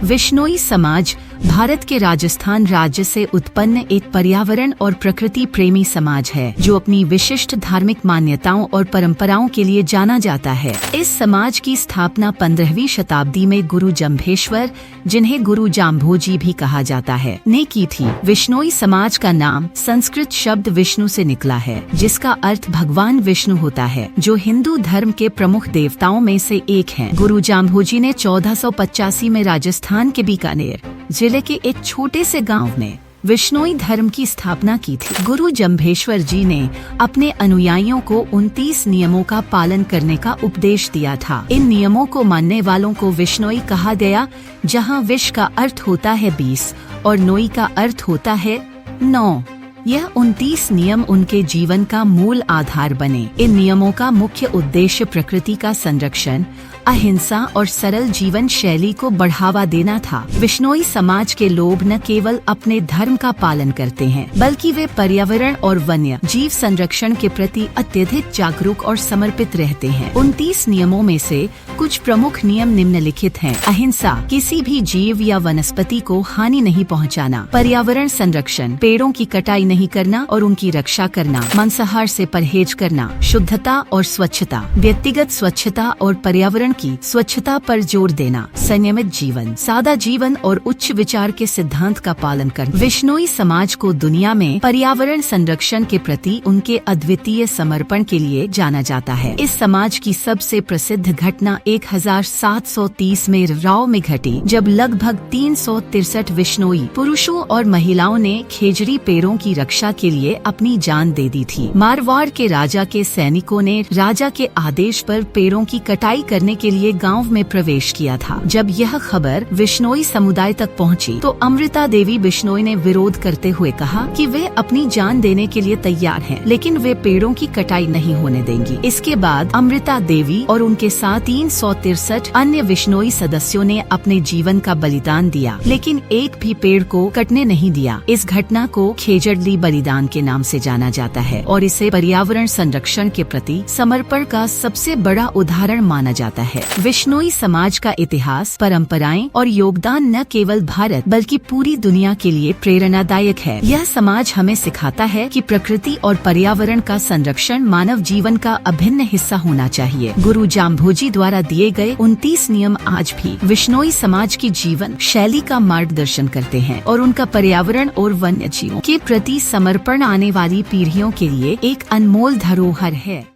विश्नोई समाज भारत के राजस्थान राज्य से उत्पन्न एक पर्यावरण और प्रकृति प्रेमी समाज है जो अपनी विशिष्ट धार्मिक मान्यताओं और परंपराओं के लिए जाना जाता है। इस समाज की स्थापना 15वीं शताब्दी में गुरु जम्भेश्वर, जिन्हें गुरु जाम्भोजी भी कहा जाता है, ने की थी। विश्नोई समाज का नाम संस्कृत शब्द विष्णु से निकला है, जिसका अर्थ भगवान विष्णु होता है, जो हिंदू धर्म के प्रमुख देवताओं में से एक हैं। गुरु जाम्भोजी ने 1485 में राजस्थान के बीकानेर जिले के एक छोटे से गांव में विश्नोई धर्म की स्थापना की थी। गुरु जम्भेश्वर जी ने अपने अनुयायियों को 29 नियमों का पालन करने का उपदेश दिया था। इन नियमों को मानने वालों को विश्नोई कहा गया, जहां विश का अर्थ होता है 20 और नोई का अर्थ होता है 9। यह 29 नियम उनके जीवन का मूल आधार बने। इन नियमों का मुख्य उद्देश्य प्रकृति का संरक्षण, अहिंसा और सरल जीवन शैली को बढ़ावा देना था। विश्नोई समाज के लोग न केवल अपने धर्म का पालन करते हैं, बल्कि वे पर्यावरण और वन्य जीव संरक्षण के प्रति अत्यधिक जागरूक और समर्पित रहते हैं। 29 नियमों में से कुछ प्रमुख नियम निम्नलिखित हैं। अहिंसा, किसी भी जीव या वनस्पति को हानि नहीं पहुंचाना। पर्यावरण संरक्षण, पेड़ों की कटाई नहीं करना और उनकी रक्षा करना। मांसाहार से परहेज करना। शुद्धता और स्वच्छता, व्यक्तिगत स्वच्छता और पर्यावरण की स्वच्छता पर जोर देना। संयमित जीवन, सादा जीवन और उच्च विचार के सिद्धांत का पालन करना। विश्नोई समाज को दुनिया में पर्यावरण संरक्षण के प्रति उनके अद्वितीय समर्पण के लिए जाना जाता है। इस समाज की सबसे प्रसिद्ध घटना 1730 में राव में घटी, जब लगभग 363 विश्नोई पुरुषों और महिलाओं ने खेजड़ी पेड़ों की रक्षा के लिए अपनी जान दे दी थी। मारवाड़ के राजा के सैनिकों ने राजा के आदेश पर पेड़ों की कटाई करने के लिए गांव में प्रवेश किया था। जब यह खबर विश्नोई समुदाय तक पहुंची, तो अमृता देवी बिश्नोई ने विरोध करते हुए कहा कि वे अपनी जान देने के लिए तैयार हैं, लेकिन वे पेड़ों की कटाई नहीं होने देंगी। इसके बाद अमृता देवी और उनके साथ 363 अन्य विश्नोई सदस्यों ने अपने जीवन का बलिदान दिया, लेकिन एक भी पेड़ को कटने नहीं दिया। इस घटना को खेजड़ली बलिदान के नाम से जाना जाता है और इसे पर्यावरण संरक्षण के प्रति समर्पण का सबसे बड़ा उदाहरण माना जाता है। विश्नोई समाज का इतिहास, परंपराएं और योगदान न केवल भारत बल्कि पूरी दुनिया के लिए प्रेरणादायक है। यह समाज हमें सिखाता है कि प्रकृति और पर्यावरण का संरक्षण मानव जीवन का अभिन्न हिस्सा होना चाहिए। गुरु जाम्भोजी द्वारा दिए गए 29 नियम आज भी विश्नोई समाज की जीवन शैली का मार्गदर्शन करते हैं और उनका पर्यावरण और वन्य जीवों के प्रति समर्पण आने वाली पीढ़ियों के लिए एक अनमोल धरोहर है।